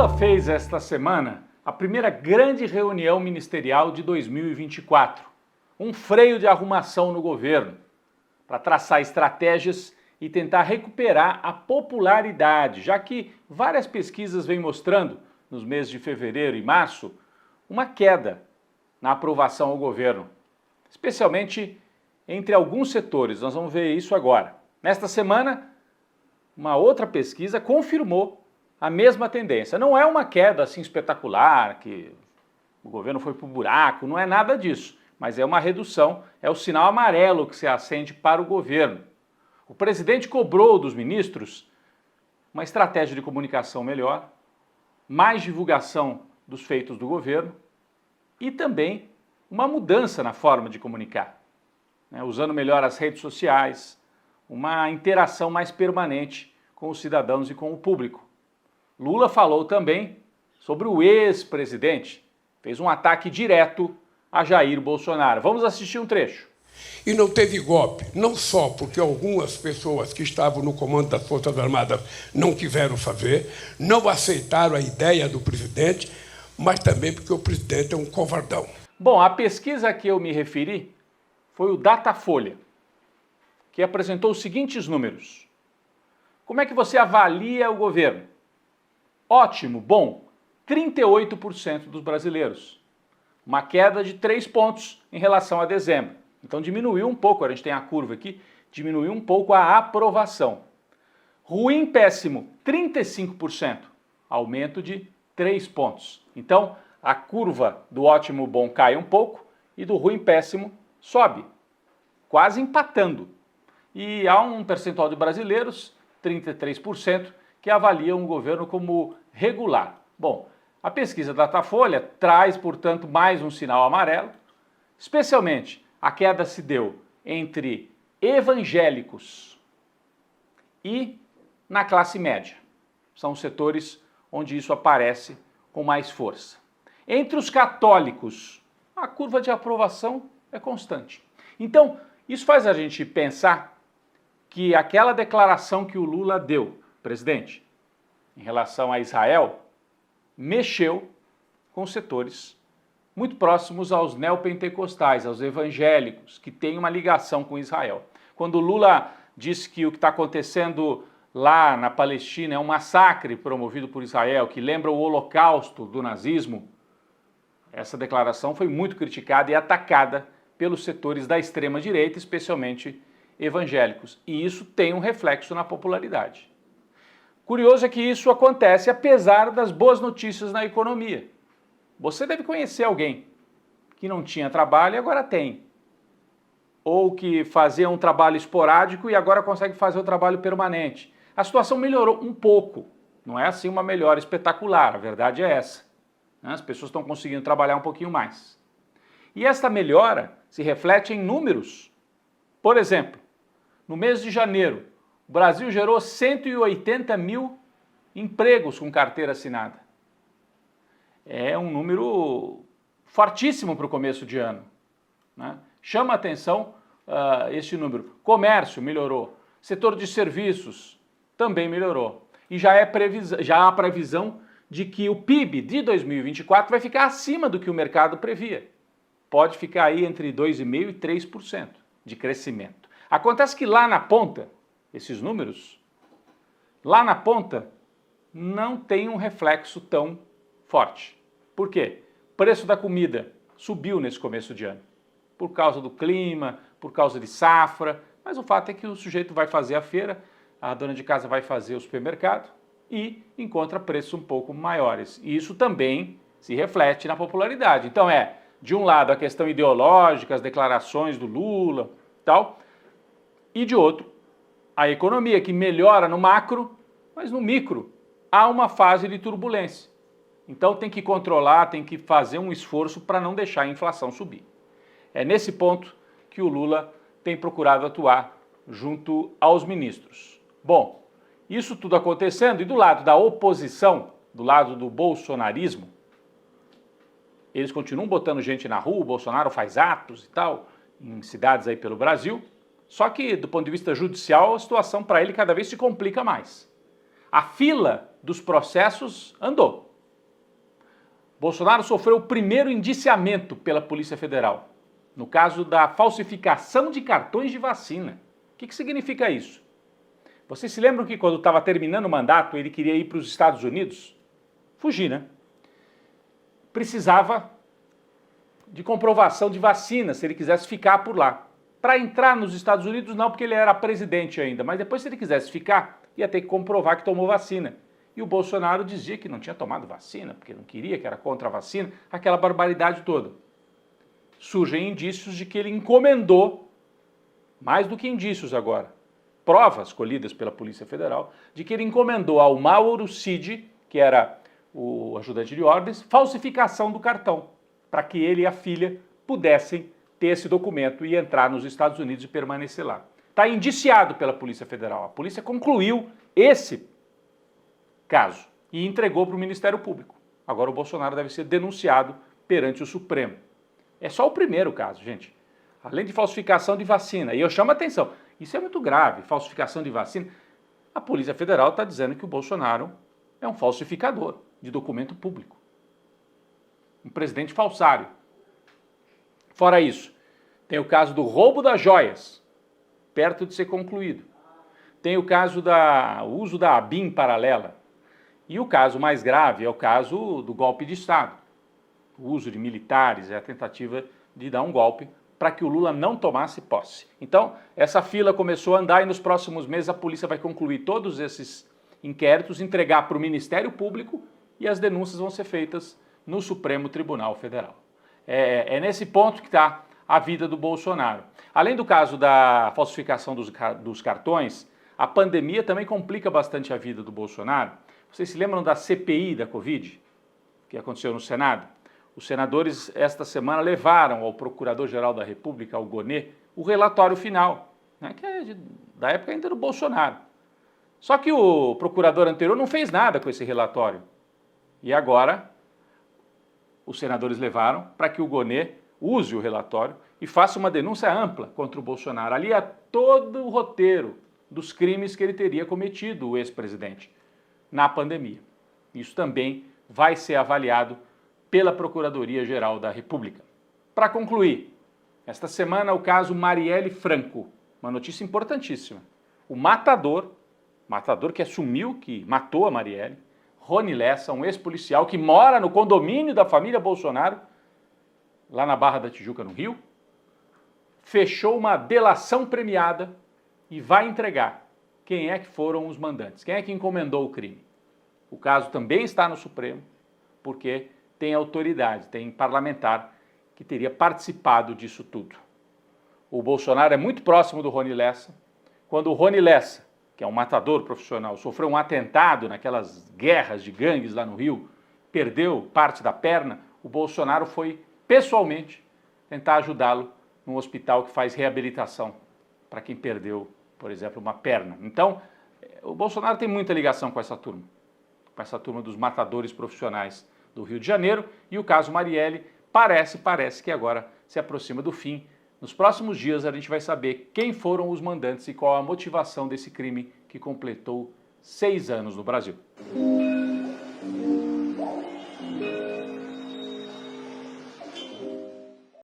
Lula fez esta semana a primeira grande reunião ministerial de 2024, um freio de arrumação no governo, para traçar estratégias e tentar recuperar a popularidade, já que várias pesquisas vêm mostrando, nos meses de fevereiro e março, uma queda na aprovação ao governo, especialmente entre alguns setores. Nós vamos ver isso agora. Nesta semana, uma outra pesquisa confirmou a mesma tendência. Não é uma queda assim espetacular, que o governo foi para o buraco, não é nada disso, mas é uma redução, é o sinal amarelo que se acende para o governo. O presidente cobrou dos ministros uma estratégia de comunicação melhor, mais divulgação dos feitos do governo e também uma mudança na forma de comunicar, né, usando melhor as redes sociais, uma interação mais permanente com os cidadãos e com o público. Lula falou também sobre o ex-presidente, fez um ataque direto a Jair Bolsonaro. Vamos assistir um trecho. E não teve golpe, não só porque algumas pessoas que estavam no comando das Forças Armadas não quiseram fazer, não aceitaram a ideia do presidente, mas também porque o presidente é um covardão. Bom, a pesquisa a que eu me referi foi o Datafolha, que apresentou os seguintes números. Como é que você avalia o governo? Ótimo, bom, 38% dos brasileiros. Uma queda de 3 pontos em relação a dezembro. Então diminuiu um pouco, a gente tem a curva aqui, diminuiu um pouco a aprovação. Ruim, péssimo, 35%, aumento de 3 pontos. Então a curva do ótimo, bom cai um pouco e do ruim, péssimo sobe, quase empatando. E há um percentual de brasileiros, 33%, que avaliam o governo como regular. Bom, a pesquisa Datafolha traz, portanto, mais um sinal amarelo, especialmente a queda se deu entre evangélicos e na classe média. São os setores onde isso aparece com mais força. Entre os católicos, a curva de aprovação é constante. Então, isso faz a gente pensar que aquela declaração que o Lula deu, presidente, em relação a Israel, mexeu com setores muito próximos aos neopentecostais, aos evangélicos, que têm uma ligação com Israel. Quando o Lula disse que o que está acontecendo lá na Palestina é um massacre promovido por Israel, que lembra o Holocausto do nazismo, essa declaração foi muito criticada e atacada pelos setores da extrema-direita, especialmente evangélicos. E isso tem um reflexo na popularidade. Curioso é que isso acontece apesar das boas notícias na economia. Você deve conhecer alguém que não tinha trabalho e agora tem. Ou que fazia um trabalho esporádico e agora consegue fazer o trabalho permanente. A situação melhorou um pouco. Não é assim uma melhora espetacular, a verdade é essa. As pessoas estão conseguindo trabalhar um pouquinho mais. E esta melhora se reflete em números. Por exemplo, no mês de janeiro, o Brasil gerou 180 mil empregos com carteira assinada. É um número fortíssimo para o começo de ano, né? Chama a atenção este número. Comércio melhorou, setor de serviços também melhorou. E já há a previsão de que o PIB de 2024 vai ficar acima do que o mercado previa. Pode ficar aí entre 2,5% e 3% de crescimento. Acontece que lá na ponta, esses números, lá na ponta, não tem um reflexo tão forte. Por quê? O preço da comida subiu nesse começo de ano, por causa do clima, por causa de safra, mas o fato é que o sujeito vai fazer a feira, a dona de casa vai fazer o supermercado e encontra preços um pouco maiores. E isso também se reflete na popularidade. Então de um lado, a questão ideológica, as declarações do Lula e tal, e de outro, a economia que melhora no macro, mas no micro há uma fase de turbulência. Então tem que controlar, tem que fazer um esforço para não deixar a inflação subir. É nesse ponto que o Lula tem procurado atuar junto aos ministros. Bom, isso tudo acontecendo e do lado da oposição, do lado do bolsonarismo, eles continuam botando gente na rua, o Bolsonaro faz atos e tal, em cidades aí pelo Brasil, só que do ponto de vista judicial a situação para ele cada vez se complica mais. A fila dos processos andou. Bolsonaro sofreu o primeiro indiciamento pela Polícia Federal, no caso da falsificação de cartões de vacina. O que significa isso? Vocês se lembram que quando estava terminando o mandato, ele queria ir para os Estados Unidos? Fugir, né? Precisava de comprovação de vacina, se ele quisesse ficar por lá. Para entrar nos Estados Unidos, não, porque ele era presidente ainda, mas depois, se ele quisesse ficar, ia ter que comprovar que tomou vacina. E o Bolsonaro dizia que não tinha tomado vacina, porque não queria, que era contra a vacina, aquela barbaridade toda. Surgem indícios de que ele encomendou, mais do que indícios agora, provas colhidas pela Polícia Federal, de que ele encomendou ao Mauro Cid, que era o ajudante de ordens, falsificação do cartão, para que ele e a filha pudessem ter esse documento e entrar nos Estados Unidos e permanecer lá. Está indiciado pela Polícia Federal. A polícia concluiu esse caso e entregou para o Ministério Público. Agora o Bolsonaro deve ser denunciado perante o Supremo. É só o primeiro caso, gente. Além de falsificação de vacina. E eu chamo a atenção, isso é muito grave, falsificação de vacina. A Polícia Federal está dizendo que o Bolsonaro é um falsificador de documento público. Um presidente falsário. Fora isso, tem o caso do roubo das joias, perto de ser concluído. Tem o caso do uso da ABIN paralela. E o caso mais grave é o caso do golpe de Estado. O uso de militares, a tentativa de dar um golpe para que o Lula não tomasse posse. Então, essa fila começou a andar e nos próximos meses a polícia vai concluir todos esses inquéritos, entregar para o Ministério Público e as denúncias vão ser feitas no Supremo Tribunal Federal. É nesse ponto que está a vida do Bolsonaro. Além do caso da falsificação dos cartões, a pandemia também complica bastante a vida do Bolsonaro. Vocês se lembram da CPI da Covid, que aconteceu no Senado? Os senadores, esta semana, levaram ao Procurador-Geral da República, ao Gonê, o relatório final, né, que é da época ainda do Bolsonaro. Só que o procurador anterior não fez nada com esse relatório. E agora, os senadores levaram para que o Gonê use o relatório e faça uma denúncia ampla contra o Bolsonaro. Ali há todo o roteiro dos crimes que ele teria cometido, o ex-presidente, na pandemia. Isso também vai ser avaliado pela Procuradoria-Geral da República. Para concluir, esta semana o caso Marielle Franco, uma notícia importantíssima. O matador que assumiu que matou a Marielle, Rony Lessa, um ex-policial que mora no condomínio da família Bolsonaro, lá na Barra da Tijuca, no Rio, fechou uma delação premiada e vai entregar quem é que foram os mandantes, quem é que encomendou o crime. O caso também está no Supremo, porque tem autoridade, tem parlamentar que teria participado disso tudo. O Bolsonaro é muito próximo do Rony Lessa. Quando o Rony Lessa, que é um matador profissional, sofreu um atentado naquelas guerras de gangues lá no Rio, perdeu parte da perna, o Bolsonaro foi pessoalmente tentar ajudá-lo num hospital que faz reabilitação para quem perdeu, por exemplo, uma perna. Então, o Bolsonaro tem muita ligação com essa turma dos matadores profissionais do Rio de Janeiro, e o caso Marielle parece que agora se aproxima do fim. Nos próximos dias a gente vai saber quem foram os mandantes e qual a motivação desse crime que completou 6 anos no Brasil.